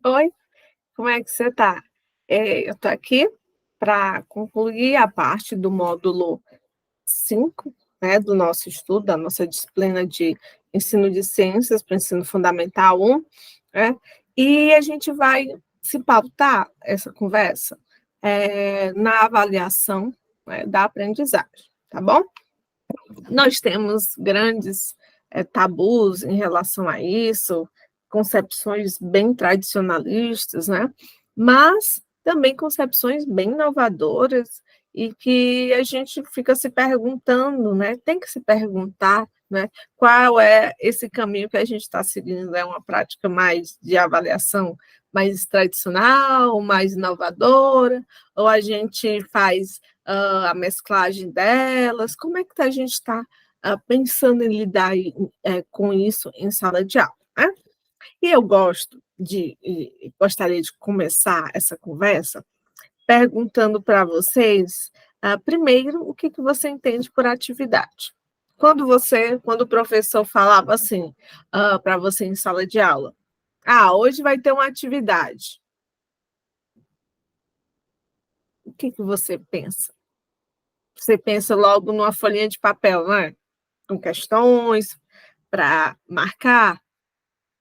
Oi, como é que você está? Eu estou aqui para concluir a parte do módulo 5, né, do nosso estudo, da nossa disciplina de ensino de ciências para o ensino fundamental 1, né, e a gente vai se pautar essa conversa na avaliação, né, da aprendizagem, tá bom? Nós temos grandes tabus em relação a isso, concepções bem tradicionalistas, né? Mas também concepções bem inovadoras e que a gente fica se perguntando, né? Tem que se perguntar, né? Qual é esse caminho que a gente está seguindo? É uma prática mais de avaliação mais tradicional, mais inovadora, ou a gente faz a mesclagem delas? Como é que a gente está pensando em lidar com isso em sala de aula, né? E eu gostaria de começar essa conversa perguntando para vocês, primeiro, o que você entende por atividade? Quando o professor falava assim, para você em sala de aula, hoje vai ter uma atividade, o que você pensa? Você pensa logo numa folhinha de papel, não é? Com questões para marcar?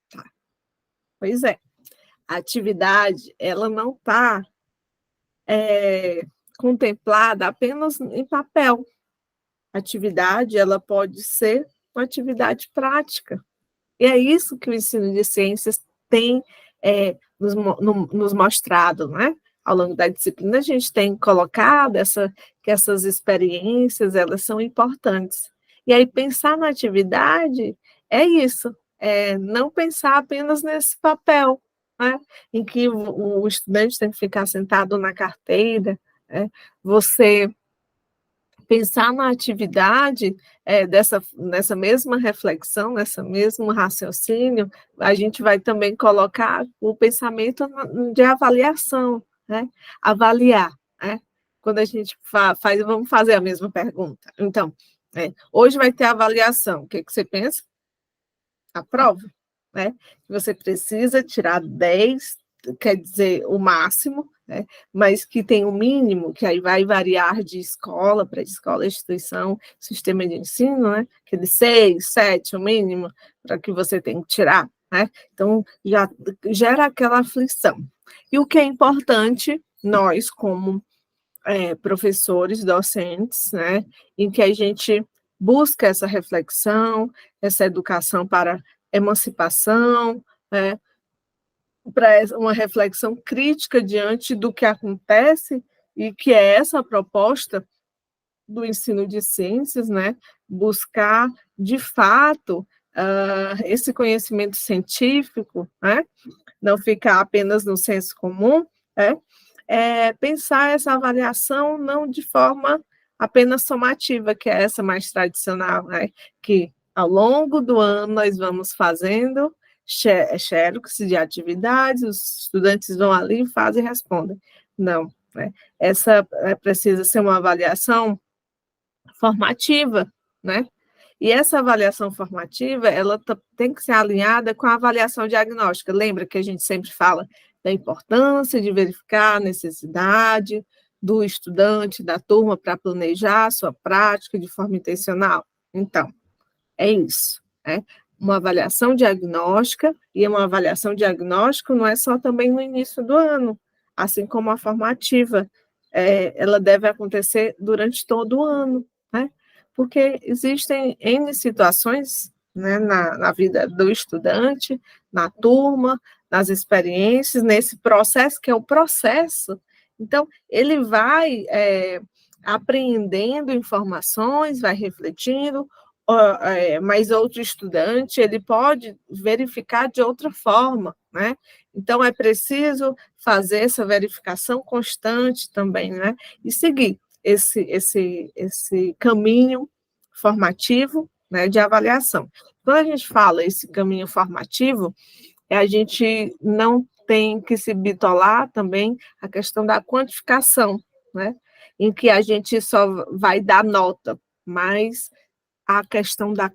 Tá. Pois é, a atividade ela não está contemplada apenas em papel. A atividade ela pode ser uma atividade prática. E é isso que o ensino de ciências tem nos mostrado, né? Ao longo da disciplina, a gente tem colocado que essas experiências elas são importantes. E aí, pensar na atividade é isso, não pensar apenas nesse papel, né? Em que o estudante tem que ficar sentado na carteira, né? Você pensar na atividade nessa mesma reflexão, nessa mesmo raciocínio, a gente vai também colocar o pensamento de avaliação, né? Avaliar, né? Quando a gente faz, vamos fazer a mesma pergunta. Então, hoje vai ter avaliação. O que você pensa? A prova, né? Você precisa tirar 10, quer dizer, o máximo, né? Mas que tem o mínimo, que aí vai variar de escola para escola, instituição, sistema de ensino, né? Aquele 6, 7, o mínimo, para que você tem que tirar, né? Então, já gera aquela aflição. E o que é importante, nós, como professores, docentes, né? Em que a gente busca essa reflexão, essa educação para emancipação, né, para uma reflexão crítica diante do que acontece, e que é essa a proposta do ensino de ciências, né? Buscar, de fato, esse conhecimento científico, né? Não ficar apenas no senso comum, né? Pensar essa avaliação não de forma apenas somativa, que é essa mais tradicional, né? Que ao longo do ano nós vamos fazendo xerox de atividades, os estudantes vão ali, fazem e respondem. Não, né? Essa precisa ser uma avaliação formativa, né? E essa avaliação formativa, ela tem que ser alinhada com a avaliação diagnóstica. Lembra que a gente sempre fala da importância de verificar a necessidade do estudante, da turma, para planejar a sua prática de forma intencional? Então, é isso, né? Uma avaliação diagnóstica, e uma avaliação diagnóstica não é só também no início do ano, assim como a formativa, ela deve acontecer durante todo o ano, né? Porque existem N situações, né, na vida do estudante, na turma, nas experiências, nesse processo, que é o processo. Então, ele vai apreendendo informações, vai refletindo, mas outro estudante ele pode verificar de outra forma, né? Então é preciso fazer essa verificação constante também, né? E seguir esse caminho formativo, né, de avaliação. Quando a gente fala esse caminho formativo, a gente não tem que se bitolar também a questão da quantificação, né? Em que a gente só vai dar nota, mas a questão da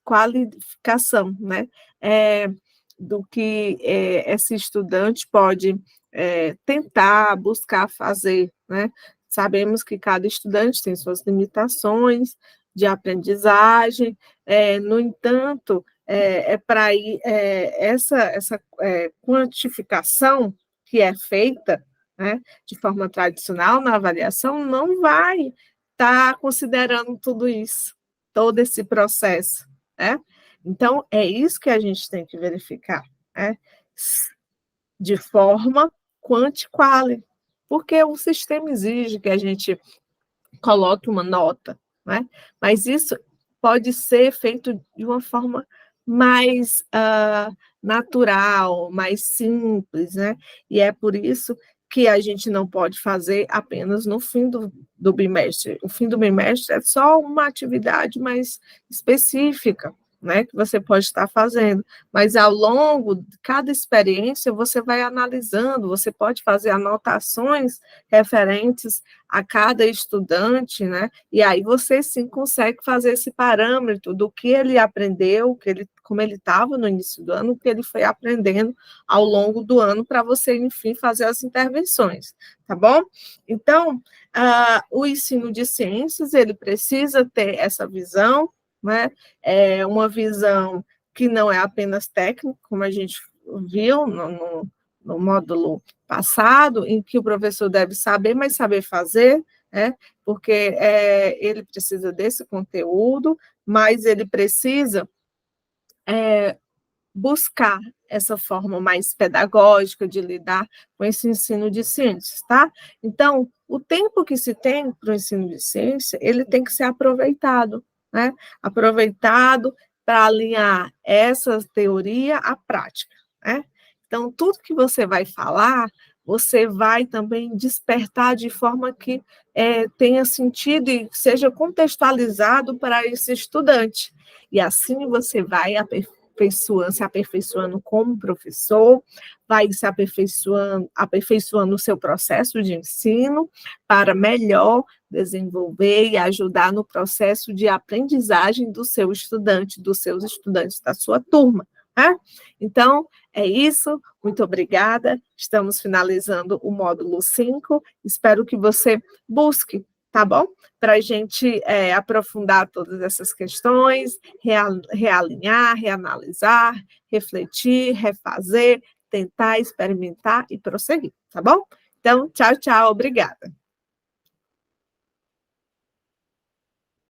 qualificação, né? do que esse estudante pode tentar, buscar fazer, né? Sabemos que cada estudante tem suas limitações de aprendizagem, no entanto, para essa quantificação que é feita, né, de forma tradicional na avaliação, não vai estar considerando tudo isso, todo esse processo, né? Então, é isso que a gente tem que verificar, né? De forma quanti-quali, porque o sistema exige que a gente coloque uma nota, né? Mas isso pode ser feito de uma forma mais natural, mais simples, né? E é por isso que a gente não pode fazer apenas no fim do bimestre. O fim do bimestre é só uma atividade mais específica, né, que você pode estar fazendo, mas ao longo de cada experiência você vai analisando, você pode fazer anotações referentes a cada estudante, né, e aí você sim consegue fazer esse parâmetro do que ele aprendeu, como ele estava no início do ano, o que ele foi aprendendo ao longo do ano, para você, enfim, fazer as intervenções, tá bom? Então, o ensino de ciências, ele precisa ter essa visão, né? É uma visão que não é apenas técnica, como a gente viu no módulo passado, em que o professor deve saber, mas saber fazer, né? Porque ele precisa desse conteúdo, mas ele precisa buscar essa forma mais pedagógica de lidar com esse ensino de ciências, tá? Então, o tempo que se tem para o ensino de ciência, ele tem que ser aproveitado, né? Aproveitado para alinhar essa teoria à prática, né? Então, tudo que você vai falar, você vai também despertar de forma que tenha sentido e seja contextualizado para esse estudante. E assim você vai se aperfeiçoando como professor, vai se aperfeiçoando o seu processo de ensino para melhor desenvolver e ajudar no processo de aprendizagem do seu estudante, dos seus estudantes da sua turma. Né? Então, é isso. Muito obrigada. Estamos finalizando o módulo 5. Espero que você busque, tá bom? Para a gente aprofundar todas essas questões, realinhar, reanalisar, refletir, refazer, tentar, experimentar e prosseguir, tá bom? Então, tchau, tchau, obrigada.